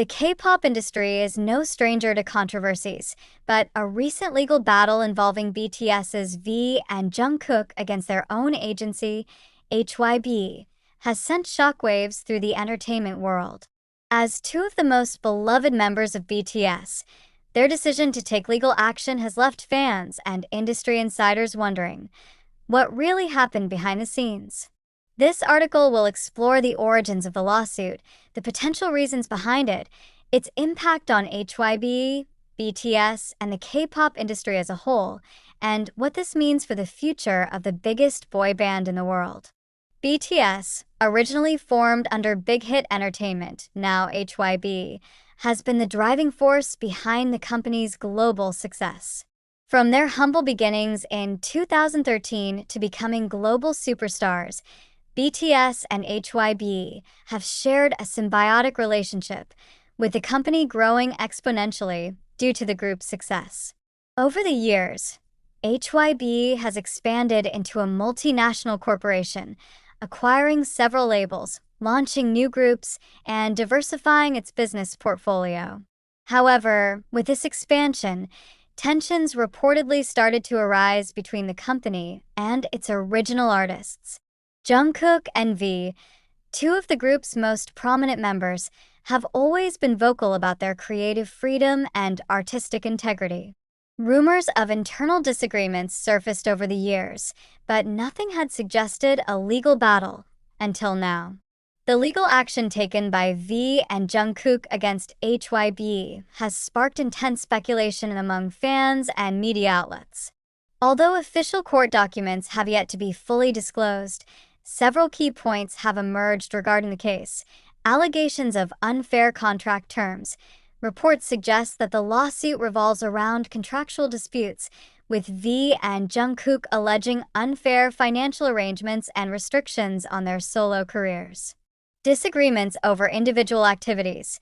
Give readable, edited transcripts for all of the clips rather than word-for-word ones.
The K-pop industry is no stranger to controversies, but a recent legal battle involving BTS's V and Jungkook against their own agency, HYBE, has sent shockwaves through the entertainment world. As two of the most beloved members of BTS, their decision to take legal action has left fans and industry insiders wondering what really happened behind the scenes. This article will explore the origins of the lawsuit, the potential reasons behind it, its impact on HYBE, BTS, and the K-pop industry as a whole, and what this means for the future of the biggest boy band in the world. BTS, originally formed under Big Hit Entertainment, now HYBE, has been the driving force behind the company's global success. From their humble beginnings in 2013 to becoming global superstars, BTS and HYBE have shared a symbiotic relationship, with the company growing exponentially due to the group's success. Over the years, HYBE has expanded into a multinational corporation, acquiring several labels, launching new groups, and diversifying its business portfolio. However, with this expansion, tensions reportedly started to arise between the company and its original artists. Jungkook and V, two of the group's most prominent members, have always been vocal about their creative freedom and artistic integrity. Rumors of internal disagreements surfaced over the years, but nothing had suggested a legal battle until now. The legal action taken by V and Jungkook against HYBE has sparked intense speculation among fans and media outlets. Although official court documents have yet to be fully disclosed, several key points have emerged regarding the case. Allegations of unfair contract terms. Reports suggest that the lawsuit revolves around contractual disputes, with V and Jungkook alleging unfair financial arrangements and restrictions on their solo careers. Disagreements over individual activities.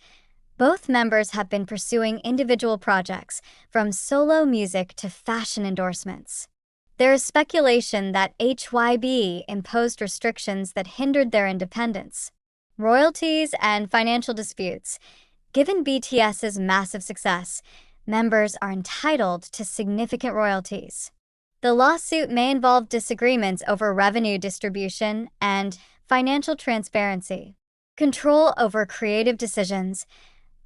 Both members have been pursuing individual projects, from solo music to fashion endorsements. There is speculation that HYBE imposed restrictions that hindered their independence. Royalties and financial disputes. Given BTS's massive success, members are entitled to significant royalties. The lawsuit may involve disagreements over revenue distribution and financial transparency. Control over creative decisions.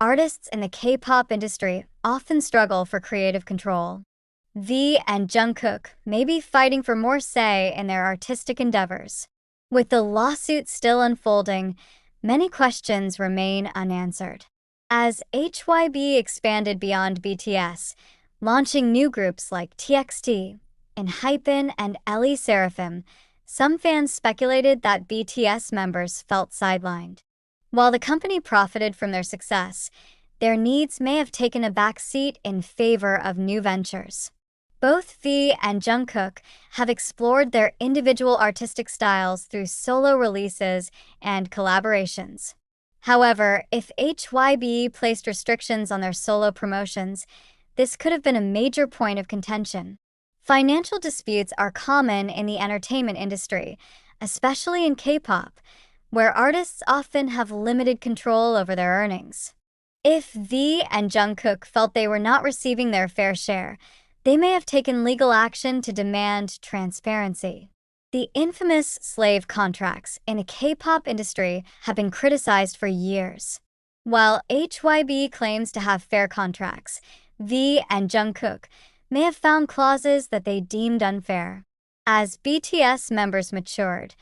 Artists in the K-pop industry often struggle for creative control. V and Jungkook may be fighting for more say in their artistic endeavors. With the lawsuit still unfolding, many questions remain unanswered. As HYBE expanded beyond BTS, launching new groups like TXT, ENHYPEN, and LE SSERAFIM, some fans speculated that BTS members felt sidelined. While the company profited from their success, their needs may have taken a back seat in favor of new ventures. Both V and Jungkook have explored their individual artistic styles through solo releases and collaborations. However, if HYBE placed restrictions on their solo promotions, this could have been a major point of contention. Financial disputes are common in the entertainment industry, especially in K-pop, where artists often have limited control over their earnings. If V and Jungkook felt they were not receiving their fair share, they may have taken legal action to demand transparency. The infamous slave contracts in the K-pop industry have been criticized for years. While HYBE claims to have fair contracts, V and Jungkook may have found clauses that they deemed unfair. As BTS members matured,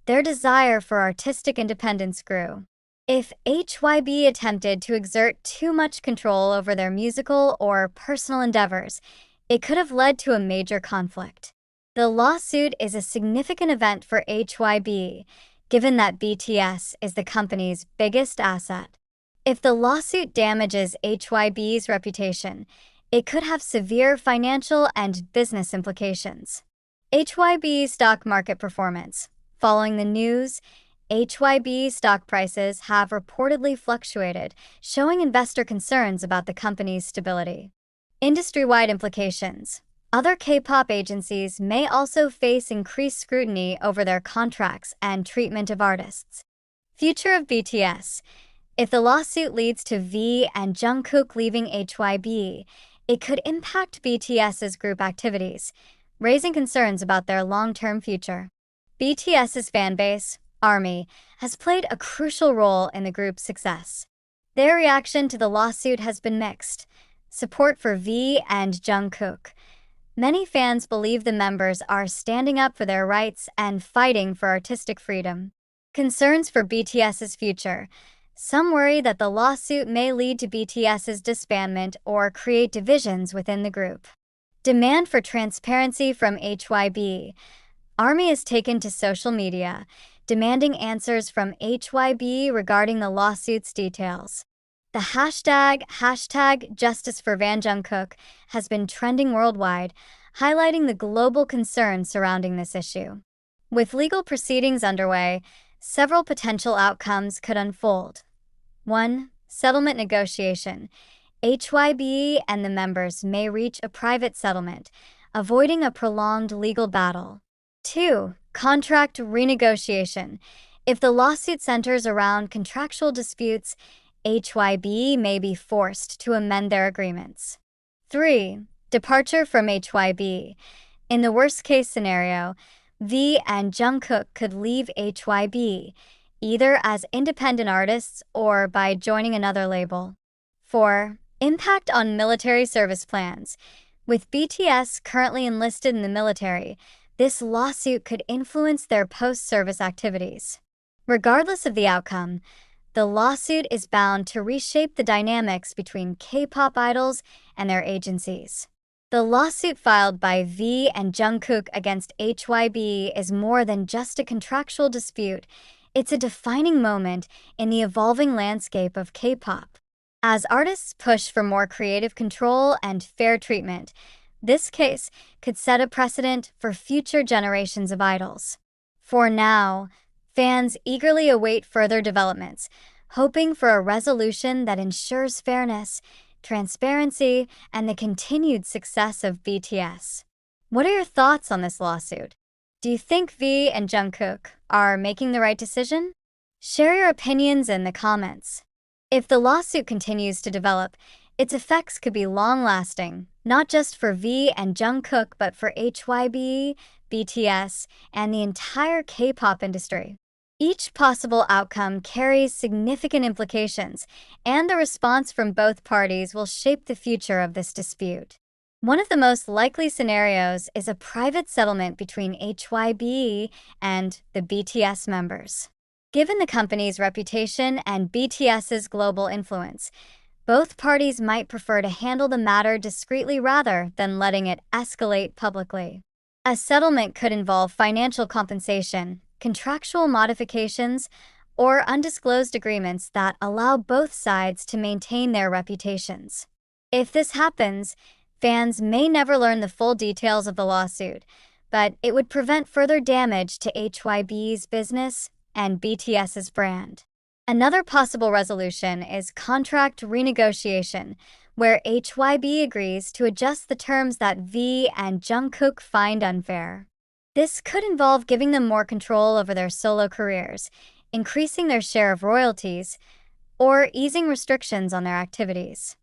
their desire for artistic independence grew. If HYBE attempted to exert too much control over their musical or personal endeavors, it could have led to a major conflict. The lawsuit is a significant event for HYBE, given that BTS is the company's biggest asset. If the lawsuit damages HYBE's reputation, it could have severe financial and business implications. HYBE stock market performance. Following the news, HYBE stock prices have reportedly fluctuated, showing investor concerns about the company's stability. Industry-wide implications. Other K-pop agencies may also face increased scrutiny over their contracts and treatment of artists. Future of BTS. If the lawsuit leads to V and Jungkook leaving HYBE, it could impact BTS's group activities, raising concerns about their long-term future. BTS's fanbase, ARMY, has played a crucial role in the group's success. Their reaction to the lawsuit has been mixed. Support for V and Jungkook. Many fans believe the members are standing up for their rights and fighting for artistic freedom. Concerns for BTS's future. Some worry that the lawsuit may lead to BTS's disbandment or create divisions within the group. Demand for transparency from HYBE. ARMY has taken to social media, demanding answers from HYBE regarding the lawsuit's details. The hashtag Justice for Van Jungkook has been trending worldwide, highlighting the global concern surrounding this issue. With legal proceedings underway, several potential outcomes could unfold. 1. Settlement negotiation. HYBE and the members may reach a private settlement, avoiding a prolonged legal battle. 2. Contract renegotiation. If the lawsuit centers around contractual disputes, HYBE may be forced to amend their agreements. 3. Departure from HYBE. In the worst-case scenario, V and Jungkook could leave HYBE, either as independent artists or by joining another label. 4. Impact on military service plans. With BTS currently enlisted in the military, this lawsuit could influence their post-service activities. Regardless of the outcome, the lawsuit is bound to reshape the dynamics between K-pop idols and their agencies. The lawsuit filed by V and Jungkook against HYBE is more than just a contractual dispute. It's a defining moment in the evolving landscape of K-pop. As artists push for more creative control and fair treatment, this case could set a precedent for future generations of idols. For now, fans eagerly await further developments, hoping for a resolution that ensures fairness, transparency, and the continued success of BTS. What are your thoughts on this lawsuit? Do you think V and Jungkook are making the right decision? Share your opinions in the comments. If the lawsuit continues to develop, its effects could be long-lasting, not just for V and Jungkook but for HYBE, BTS, and the entire K-pop industry. Each possible outcome carries significant implications, and the response from both parties will shape the future of this dispute. One of the most likely scenarios is a private settlement between HYBE and the BTS members. Given the company's reputation and BTS's global influence, both parties might prefer to handle the matter discreetly rather than letting it escalate publicly. A settlement could involve financial compensation, contractual modifications, or undisclosed agreements that allow both sides to maintain their reputations. If this happens, fans may never learn the full details of the lawsuit, but it would prevent further damage to HYBE's business and BTS's brand. Another possible resolution is contract renegotiation, where HYBE agrees to adjust the terms that V and Jungkook find unfair. This could involve giving them more control over their solo careers, increasing their share of royalties, or easing restrictions on their activities.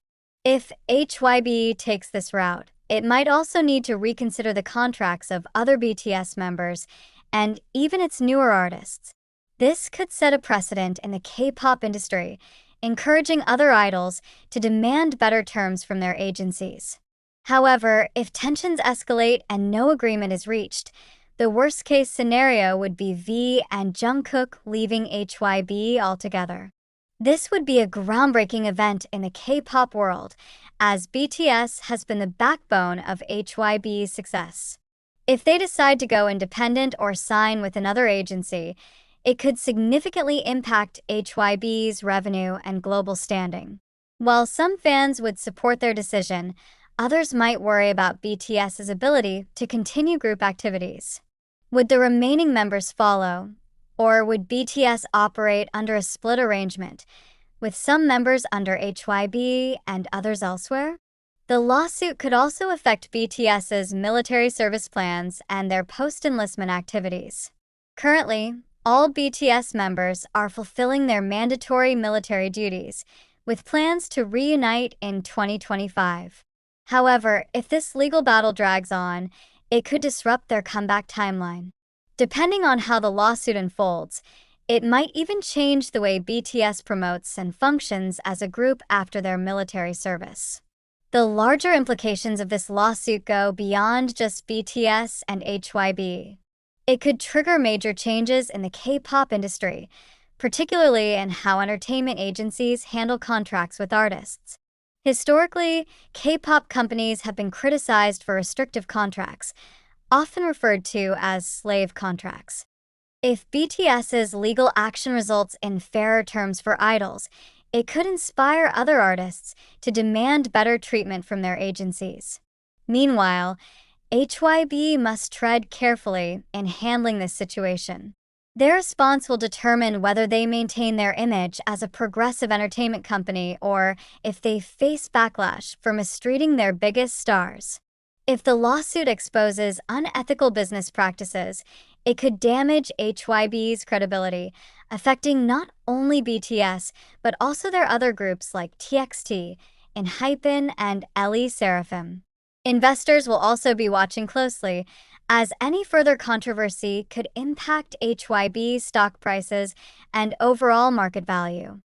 If HYBE takes this route, it might also need to reconsider the contracts of other BTS members and even its newer artists. This could set a precedent in the K-pop industry, encouraging other idols to demand better terms from their agencies. However, if tensions escalate and no agreement is reached, the worst-case scenario would be V and Jungkook leaving HYBE altogether. This would be a groundbreaking event in the K-pop world, as BTS has been the backbone of HYBE's success. If they decide to go independent or sign with another agency, it could significantly impact HYBE's revenue and global standing. While some fans would support their decision, others might worry about BTS's ability to continue group activities. Would the remaining members follow, or would BTS operate under a split arrangement, with some members under HYBE and others elsewhere? The lawsuit could also affect BTS's military service plans and their post-enlistment activities. Currently, All BTS members are fulfilling their mandatory military duties, with plans to reunite in 2025. However, if this legal battle drags on, it could disrupt their comeback timeline. Depending on how the lawsuit unfolds, it might even change the way BTS promotes and functions as a group after their military service. The larger implications of this lawsuit go beyond just BTS and HYBE. It could trigger major changes in the K-pop industry, particularly in how entertainment agencies handle contracts with artists. Historically, K-pop companies have been criticized for restrictive contracts, often referred to as slave contracts. If BTS's legal action results in fairer terms for idols, it could inspire other artists to demand better treatment from their agencies. Meanwhile, HYBE must tread carefully in handling this situation. Their response will determine whether they maintain their image as a progressive entertainment company or if they face backlash for mistreating their biggest stars. If the lawsuit exposes unethical business practices, it could damage HYBE's credibility, affecting not only BTS, but also their other groups like TXT, ENHYPEN, and LE SSERAFIM. Investors will also be watching closely, as any further controversy could impact HYBE's stock prices and overall market value.